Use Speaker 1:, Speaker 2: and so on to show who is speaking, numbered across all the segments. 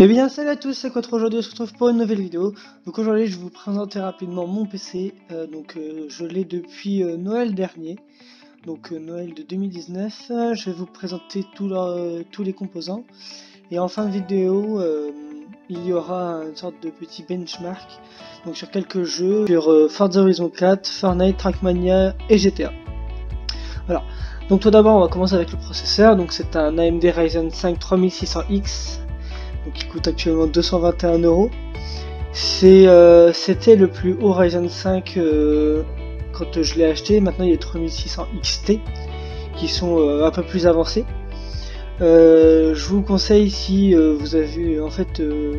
Speaker 1: Eh bien salut à tous, c'est Quattro. Aujourd'hui on se retrouve pour une nouvelle vidéo. Donc aujourd'hui je vais vous présenter rapidement mon PC. Je l'ai depuis Noël dernier, Noël de 2019. Je vais vous présenter tous les composants. Et en fin de vidéo, il y aura une sorte de petit benchmark donc sur quelques jeux, sur Forza Horizon 4, Fortnite, Trackmania et GTA. Voilà. Donc tout d'abord on va commencer avec le processeur. Donc c'est un AMD Ryzen 5 3600X. Donc il coûte actuellement 221 €. C'était le plus haut Ryzen 5 quand je l'ai acheté. Maintenant il y a 3600 XT qui sont un peu plus avancés. Je vous conseille, si vous avez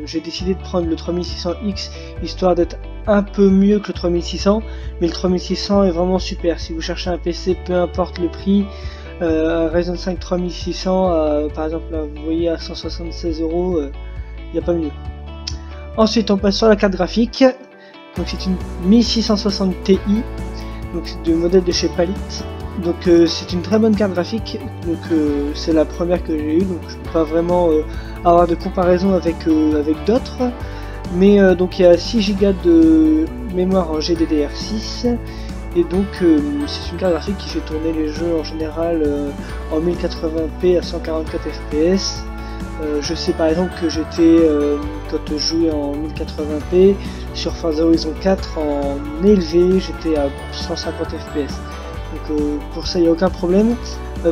Speaker 1: j'ai décidé de prendre le 3600X histoire d'être un peu mieux que le 3600, mais le 3600 est vraiment super. Si vous cherchez un PC, peu importe le prix, un Ryzen 5 3600 par exemple là, vous voyez à 176 €, il n'y a pas mieux. Ensuite on passe sur la carte graphique. Donc c'est une 1660 Ti, donc c'est de modèle de chez Palit. Donc c'est une très bonne carte graphique. Donc c'est la première que j'ai eue, donc je ne peux pas vraiment avoir de comparaison avec d'autres. Mais donc il y a 6 Go de mémoire en GDDR6. Et donc c'est une carte graphique qui fait tourner les jeux en général en 1080p à 144 fps. Je sais par exemple que quand je jouais en 1080p sur Forza Horizon 4 en élevé, j'étais à 150 fps. Donc pour ça il n'y a aucun problème.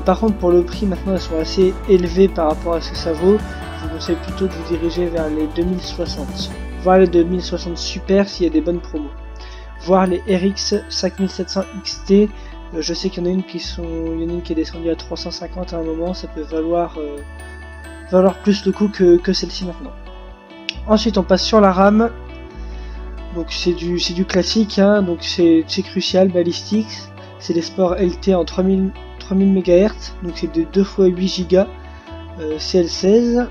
Speaker 1: Par contre pour le prix maintenant elles sont assez élevées par rapport à ce que ça vaut. Je vous conseille plutôt de vous diriger vers les 2060. Voire les 2060 Super s'il y a des bonnes promos. Voir les RX 5700 XT, je sais qu'il y en a une qui est descendue à 350 à un moment, ça peut valoir plus le coup que celle-ci maintenant. Ensuite on passe sur la RAM. Donc c'est du classique, hein. Donc c'est Crucial Ballistics, c'est les sports LT en 3000 MHz, donc c'est de 2 x 8 Go CL16.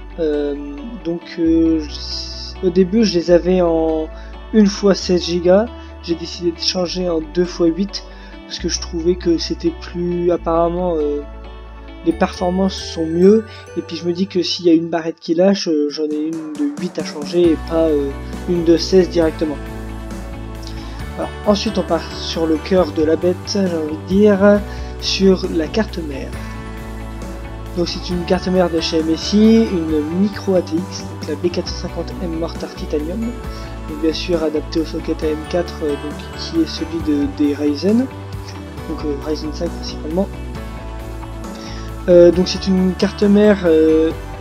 Speaker 1: Au début je les avais en 1 x 16 Go. J'ai décidé de changer en 2 x 8 parce que je trouvais que c'était plus, apparemment les performances sont mieux, et puis je me dis que s'il y a une barrette qui lâche, j'en ai une de 8 à changer et pas une de 16 directement. Alors, ensuite on part sur le cœur de la bête, j'ai envie de dire, sur la carte mère. Donc c'est une carte mère de chez MSI, une micro ATX, donc la B450M Mortar Titanium, donc bien sûr adapté au socket AM4 qui est celui des Ryzen, donc Ryzen 5 principalement. Donc c'est une carte mère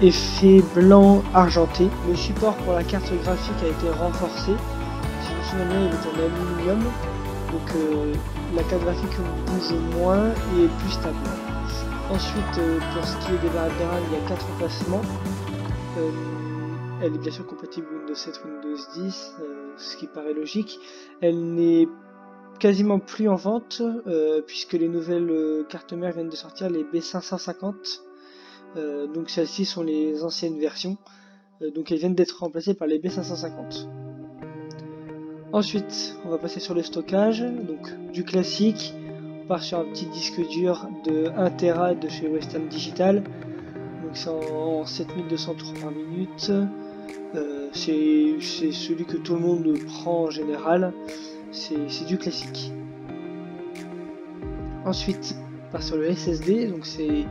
Speaker 1: effet blanc argenté. Le support pour la carte graphique a été renforcé. Si je me souviens bien, il est en aluminium. Donc la carte graphique bouge moins et est plus stable. Ensuite, pour ce qui est des barrettes de RAM, il y a 4 emplacements. Elle est bien sûr compatible Windows 7, Windows 10, ce qui paraît logique. Elle n'est quasiment plus en vente puisque les nouvelles cartes mères viennent de sortir, les B550. Donc celles-ci sont les anciennes versions, donc elles viennent d'être remplacées par les B550. Ensuite on va passer sur le stockage, donc du classique. On part sur un petit disque dur de 1 Tera de chez Western Digital, donc c'est en 7203 par minute. C'est celui que tout le monde prend en général. C'est du classique. Ensuite, on part sur le SSD, donc c'est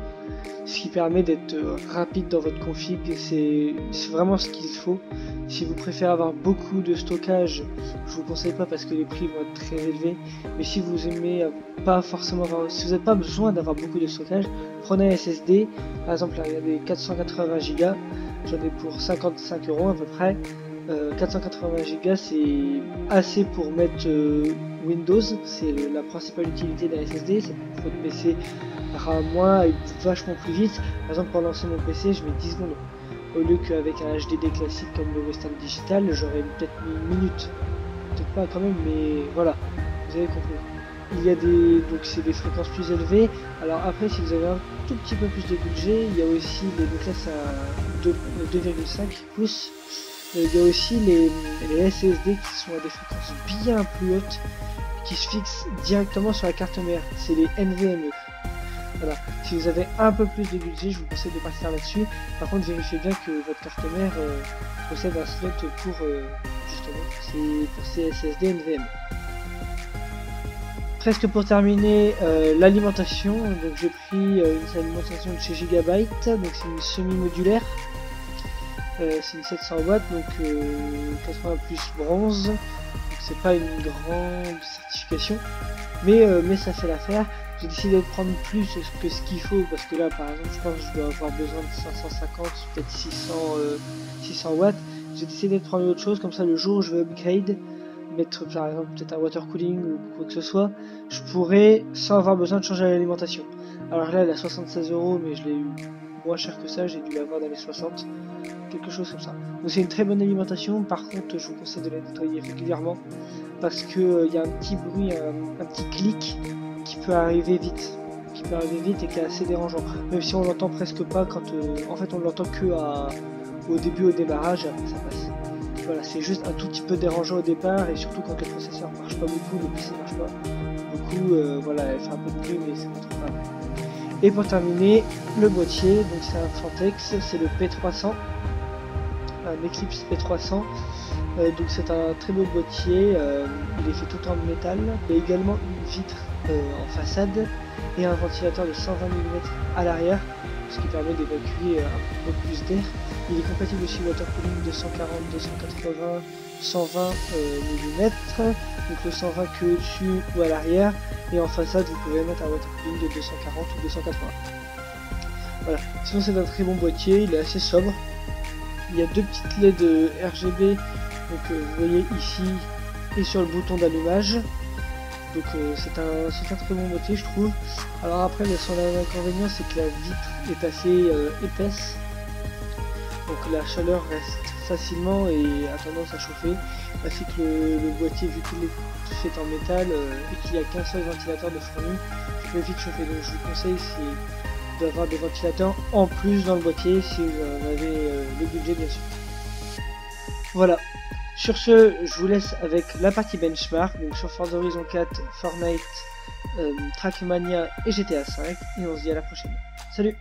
Speaker 1: ce qui permet d'être rapide dans votre config. C'est vraiment ce qu'il faut. Si vous préférez avoir beaucoup de stockage, je vous conseille pas parce que les prix vont être très élevés. Mais si vous aimez pas forcément si vous n'avez pas besoin d'avoir beaucoup de stockage, prenez un SSD. Par exemple, là, il y a des 480 Go, j'en ai pour 55 € à peu près. 480 Go c'est assez pour mettre Windows, c'est la principale utilité d'un SSD, c'est pour que votre PC rame moins et vachement plus vite. Par exemple, pour lancer mon PC, je mets 10 secondes. Au lieu qu'avec un HDD classique comme le Western Digital, j'aurais peut-être mis une minute. Peut-être pas quand même, mais voilà, vous avez compris. Il y a donc c'est des fréquences plus élevées. Alors après, si vous avez un tout petit peu plus de budget, il y a aussi donc là c'est à 2,5 pouces. Il y a aussi les SSD qui sont à des fréquences bien plus hautes, qui se fixent directement sur la carte mère. C'est les NVMe. Voilà. Si vous avez un peu plus de budget, je vous conseille de partir là-dessus. Par contre, vérifiez bien que votre carte mère possède un slot pour justement pour ces SSD NVMe. Presque pour terminer, l'alimentation. Donc j'ai pris une alimentation de chez Gigabyte, donc c'est une semi-modulaire. C'est une 700 watts, donc 80 plus bronze. Donc c'est pas une grande certification, mais ça fait l'affaire. J'ai décidé de prendre plus que ce qu'il faut parce que là, par exemple, je pense que je dois avoir besoin de 550, peut-être 600 watts. J'ai décidé de prendre autre chose, comme ça le jour où je vais upgrade, mettre par exemple peut-être un water cooling ou quoi que ce soit, je pourrais sans avoir besoin de changer l'alimentation. Alors là elle a 76 €, mais je l'ai eu moins cher que ça, j'ai dû l'avoir dans les 60, quelque chose comme ça. Donc c'est une très bonne alimentation. Par contre je vous conseille de la nettoyer régulièrement parce que y a un petit bruit, un petit clic qui peut arriver vite, et qui est assez dérangeant, même si on l'entend presque pas quand en fait on l'entend que au début, au démarrage, et après ça passe. Voilà, c'est juste un tout petit peu dérangeant au départ, et surtout quand le processeur marche pas beaucoup, le PC marche pas beaucoup, voilà, elle fait un peu de bruit, mais c'est pas trop grave. Et pour terminer, le boîtier, donc c'est un Fantex, c'est le P300, un Eclipse P300, donc c'est un très beau boîtier, il est fait tout en métal, il y a également une vitre en façade, et un ventilateur de 120 mm à l'arrière, ce qui permet d'évacuer un peu plus d'air. Il est compatible aussi water cooling 240, 280, 120 mm, donc le 120 que au-dessus ou à l'arrière, et en façade vous pouvez mettre un water cooling de 240 ou 280. Voilà, sinon c'est un très bon boîtier, il est assez sobre. Il y a deux petites LED RGB, donc vous voyez ici et sur le bouton d'allumage. Donc c'est un très bon boîtier, je trouve. Alors après, son inconvénient, c'est que la vitre est assez épaisse, donc la chaleur reste facilement et a tendance à chauffer, ainsi que le boîtier, vu qu'il est fait en métal et qu'il n'y a qu'un seul ventilateur de fourni, il peut vite chauffer. Donc je vous conseille d'avoir des ventilateurs en plus dans le boîtier si vous avez le budget, bien sûr. Voilà. Sur ce, je vous laisse avec la partie benchmark, donc sur Forza Horizon 4, Fortnite, Trackmania et GTA 5, et on se dit à la prochaine. Salut!